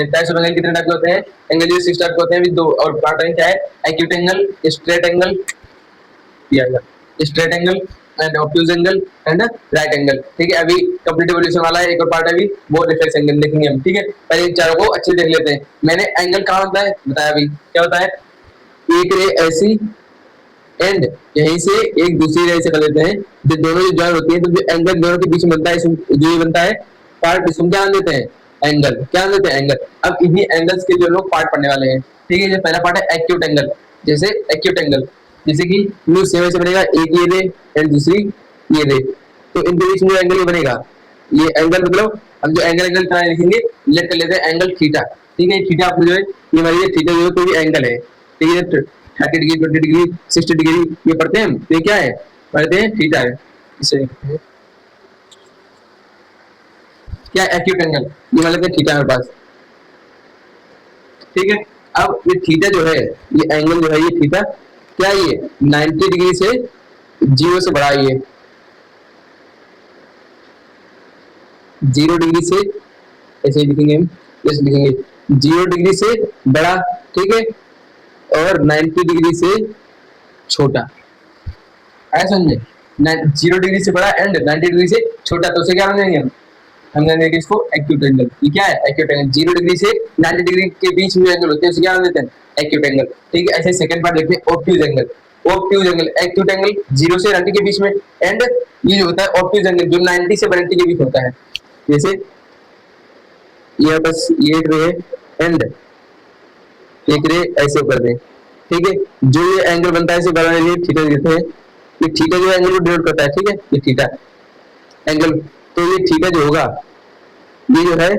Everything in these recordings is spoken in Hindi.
टाइप्स ऑफ एंगल कितने टाइप के होते हैं? एंगल जो 6 टाइप के होते हैं विद दो और पार्ट क्या है? Acute angle, straight angle, straight angle and obtuse angle and right angle. ठीक है, अभी कंप्लीट एवोल्यूशन वाला है एक और पार्ट, अभी वो रिफ्लेक्स एंगल देखेंगे हम। ठीक है, पहले इन चारों को अच्छे से देख लेते हैं। मैंने एंगल कहाँ होता है बताया, अभी क्या होता है? एक रे ऐसी एंड यहीं से एक दूसरी रे से कर लेते हैं, जो दोनों जो ज्वाइन होती है, तो जो एंगल दोनों के बीच में बनता है, जो ये बनता है पार्ट, इसको क्या देते हैं? एंगल। क्या देते हैं? एंगल। अब इन्हीं एंगल्स के जो लोग पार्ट पढ़ने वाले हैं। ठीक है, जो पहला पार्ट है एक्यूट एंगल। जैसे एक्यूट एंगल, जैसे कि न्यू सेम ऐसे बनेगा, एक ये रे एंड दूसरी ये रे, तो इनके बीच में एंगल ये बनेगा। ये एंगल मतलब हम जो एंगल क्या लिखेंगे, लेट कर लेते हैं एंगल थीटा। ठीक है, थीटा आपको जो है ये हमारी थीटा जो है कोई एंगल है। ठीक है, 30 डिग्री, 20 डिग्री, 60 डिग्री ये पढ़ते हैं हम, ये क्या है? पढ़ते हैं थीटा है। इसे क्या? एक्यूट एंगल, ये मतलब थीटा है मेरे पास। ठीक है, अब ये थीटा जो है, ये एंगल जो है, ये थीटा क्या है? ये 90 डिग्री से 0 से बढ़ा, ये 0 डिग्री से, ऐसे लिखेंगे हम, जैसे लिखेंगे 0 डिग्री से बड़ा। ठीक है, और 90 डिग्री से छोटा, ऐसा समझे? 0 डिग्री से बड़ा एंड 90 डिग्री से छोटा, तो उसे क्या मानेंगे हम जानेंगे इसको एक्यूट एंगल। ये क्या है? Acute angle. 0 डिग्री से 90 डिग्री के बीच में एंगल होते हैं, उसे क्या देते हैं? Acute angle. ठीक है, ऐसे सेकंड पार्ट देखते हैं obtuse angle. Obtuse angle, acute angle 0 से 90 के बीच में, एंड ये जो होता है ऑब्ट्यूज एंगल, जो 90 से 180 के बीच होता है। जैसे ये बस ये एक रे एंड एक रे ऐसे कर दें। ठीक है, जो ये एंगल बनता है इसे बनाने के लिए थीटा देते हैं। ये थीटा जो एंगल को डिनोट करता है। ठीक है, ये थीटा एंगल, तो ये थीटा जो होगा ये जो है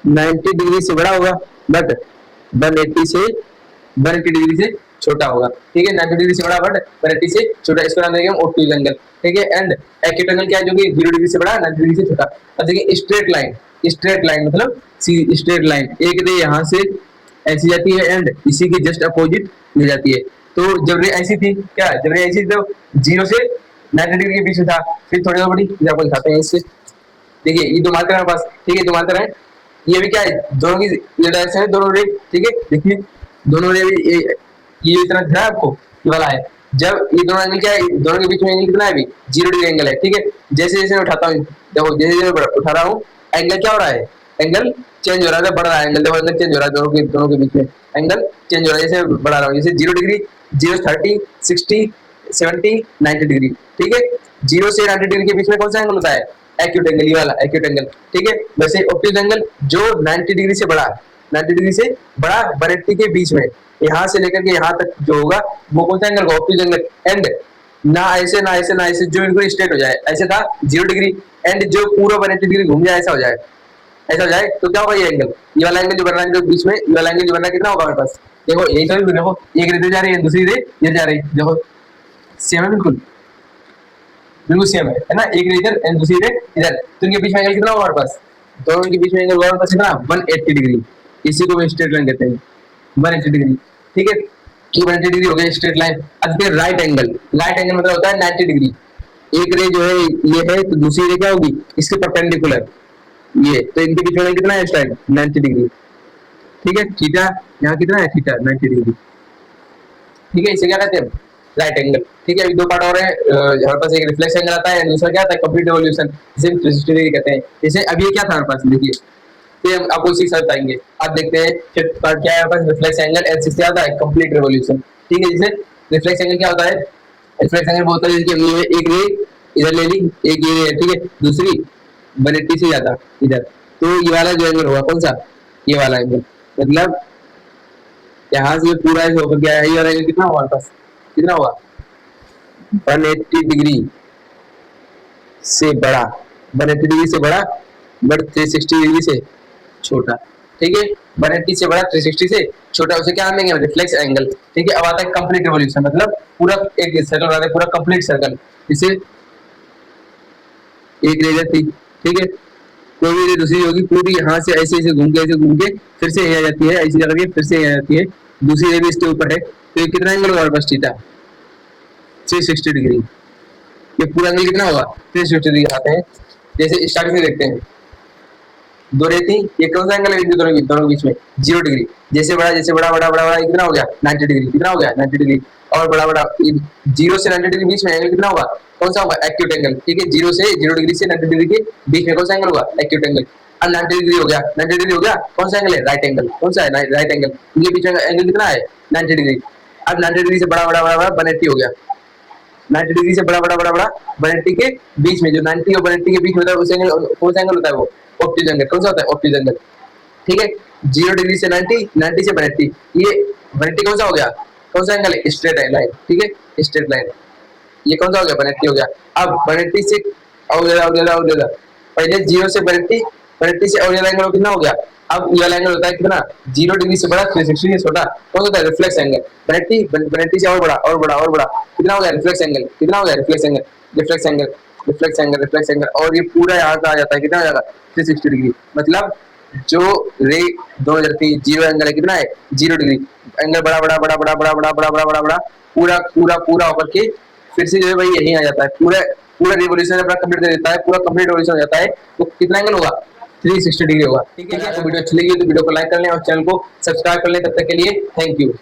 90 डिग्री से बड़ा होगा, बट 180 डिग्री से छोटा होगा। ठीक है, 90 डिग्री से बड़ा बट 180 से छोटा, इसको नाम देंगे हम ऑब्ट्यूज एंगल। ठीक है, एंड एक्यूट एंगल क्या है? जो कि 0 डिग्री से बड़ा 90 डिग्री से छोटा। अब देखिए स्ट्रेट लाइन, स्ट्रेट लाइन मतलब स्ट्रेट लाइन, एक रे यहाँ से ऐसी जाती है एंड इसी के जस्ट अपोजिट मिल जाती है। तो जब रे ऐसी थी, क्या जब रे ऐसी तो 0 से 90 डिग्री के बीच में था, फिर थोड़ी और बड़ी, आपको दिखाते हैं इससे। देखिए ये दो मार्कर है हमारे पास। ठीक है, दो मार्कर है, ये भी क्या है? दोनों की डायरेक्शन है, दोनों रे। ठीक है, देखिए दोनों रे भी ये इतना दिख रहा है आपको, ये वाला है। जब ये दोनों एंगल क्या है, दोनों के बीच में एंगल कितना है? अभी 0 डिग्री एंगल है। ठीक है, जैसे जैसे मैं उठाता हूँ, देखो जैसे जैसे मैं उठा रहा हूँ, एंगल क्या हो रहा है? एंगल चेंज हो रहा है, बढ़ रहा है एंगल। देखो एंगल चेंज हो रहा है, दोनों के बीच में एंगल चेंज हो रहा है, जैसे बढ़ा रहा हूँ, जैसे 0 डिग्री, 0, 30, 60, 70, 90 डिग्री। ठीक है, 0 से 90 डिग्री के बीच में कौन सा एंगल होता है? एक्यूट एंगल, ये वाला एक्यूट एंगल। ठीक है, वैसे ऑब्ट्यूज एंगल जो 90 डिग्री से बड़ा, 90 डिग्री से बड़ा 180 के बीच में, यहाँ से लेकर के यहाँ तक जो होगा वो कौन सा एंगल होगा? Obtuse angle. एंड ना ऐसे ना ऐसे ना ऐसे, जो बिल्कुल स्ट्रेट हो जाए, ऐसे था 0 डिग्री एंड जो पूरा 180 डिग्री घूम जाए, ऐसा हो जाए, ऐसा हो जाए, तो क्या होगा? ये एंगल, ये वाला एंगल जो बन रहा है, जो बीच में ये वाला एंगल जो बन रहा है, कितना होगा हमारे पास? देखो यही तो, देखो एक रे जा रही है, दूसरी रे ये जा रही है, देखो सेम है, बिल्कुल बिल्कुल सेम है ना? एक रे इधर एंड दूसरी रे इधर, तो इनके बीच में एंगल कितना होगा हमारे पास? दोनों के बीच में एंगल होगा हमारे पास कितना? 180 डिग्री। इसी को स्ट्रेट लाइन कहते हैं, 180 डिग्री। ठीक है, 180 डिग्री हो गया स्ट्रेट लाइन। अब फिर राइट एंगल, राइट एंगल मतलब होता है 90 डिग्री। एक रे जो है ये है, तो दूसरी रे क्या होगी? इसके परपेंडिकुलर, ये, तो इनके बीच में कितना है इस टाइम? 90 डिग्री। ठीक है, थीटा यहाँ कितना है? Theta 90 degree. ठीक है, इसे क्या कहते हैं? Right angle. ठीक है, अभी दो पार्ट और है, हमारे पास एक रिफ्लेक्स एंगल आता है, दूसरा क्या आता है? कंप्लीट रिवॉल्यूशन, जिसे 360 डिग्री कहते हैं। जैसे अभी ये क्या था हमारे पास, देखिए ये हम आपको इसी के साथ बताएंगे। आप देखते हैं फिफ्थ पार्ट क्या है हमारे पास? रिफ्लेक्स एंगल, एंड सिक्स्थ आता है कंप्लीट रिवॉल्यूशन। ठीक है, जैसे रिफ्लेक्स एंगल क्या होता है? रिफ्लेक्स एंगल वो होता है जैसे हमने एक रे इधर ले ली, एक ये रे, ठीक है, दूसरी 180 से ज्यादा इधर, तो ये वाला जो एंगल होगा कौन सा? ये वाला एंगल, मतलब यहाँ से पूरा ऐसे होकर गया है, ये वाला एंगल कितना होगा हमारे पास? कितना होगा? 180 डिग्री से बड़ा, 180 डिग्री से बड़ा बट 360 डिग्री से छोटा। ठीक है, 180 से बड़ा 360 से छोटा, उसे क्या मानेंगे? Reflex angle. ठीक है, अब आता है कंप्लीट रिवॉल्यूशन, मतलब पूरा एक सर्कल बनाते हैं, पूरा कंप्लीट सर्कल। इसे एक रेडियस थी, ठीक है, कोई भी दूसरी होगी, पूरी यहाँ से ऐसे ऐसे घूम के फिर से यहाँ जाती है, ऐसी जगह फिर से यहाँ जाती है, दूसरी रे भी इसके ऊपर है, तो ये कितना एंगल होगा बस? Theta 360 degree. ये पूरा एंगल कितना होगा? 360 डिग्री आते हैं। जैसे स्टार्टिंग से देखते हैं, दो रेती, ये कौन सा एंगल है इनके दोनों के बीच में? 0 डिग्री। जैसे बड़ा बड़ा बड़ा बड़ा कितना हो गया? 90 डिग्री। कितना हो गया? 90 डिग्री। और बड़ा बड़ा 0 से 90 डिग्री बीच में एंगल कितना होगा? कौन सा होगा? Acute angle. ठीक है, 0 डिग्री से 90 डिग्री के बीच में कौन सा एंगल होगा? Acute angle. अब 90 डिग्री हो गया, 90 डिग्री हो गया, कौन सा एंगल है? Right angle. कौन सा है? Right angle. इनके बीच में एंगल कितना है? 90 डिग्री। अब 90 डिग्री से बड़ा बड़ा बड़ा बड़ा 180 हो गया। 90 डिग्री से बड़ा बड़ा बड़ा बड़ा 180 के बीच में, जो 90 और 180 के बीच में होता है उस एंगल, कौन सा एंगल होता है वो? Optic angle. कौन सा होता है? Optic angle. ठीक है, 0 डिग्री से 90, 90 से 180, ये 180 कौन सा हो गया? कौन सा एंगल है? Straight line. ठीक है, स्ट्रेट लाइन। ये कौन सा हो गया? 180 हो गया। अब 180 से और पहले 0 से 180 से और एंगल कितना हो गया? अब ये वाला एंगल होता है कितना? 0 डिग्री से बड़ा, 360 से छोटा, कौन सा होता है? Reflex angle. 180 से और बड़ा और बड़ा और बड़ा, कितना हो गया? Reflex angle. कितना हो गया? Reflex angle. Reflex angle, reflex angle, reflex angle. और ये पूरा यहाँ का आ जाता है, कितना हो जाएगा? 360 डिग्री। मतलब जो रे दोनों जगह जीरो एंगल है, कितना है? 0 डिग्री। एंगल बड़ा बड़ा बड़ा बड़ा बड़ा बड़ा बड़ा बड़ा बड़ा बड़ा पूरा पूरा पूरा होकर के फिर से जो है भाई यही आ जाता है, पूरा पूरा रिवोल्यूशन अपना कंप्लीट कर देता है, पूरा कंप्लीट रिवोल्यूशन हो जाता है। तो कितना एंगल होगा? 360 डिग्री होगा। ठीक है, तो वीडियो अच्छी लगी तो वीडियो को लाइक कर लें और चैनल को सब्सक्राइब कर लें। तब तक के लिए थैंक यू।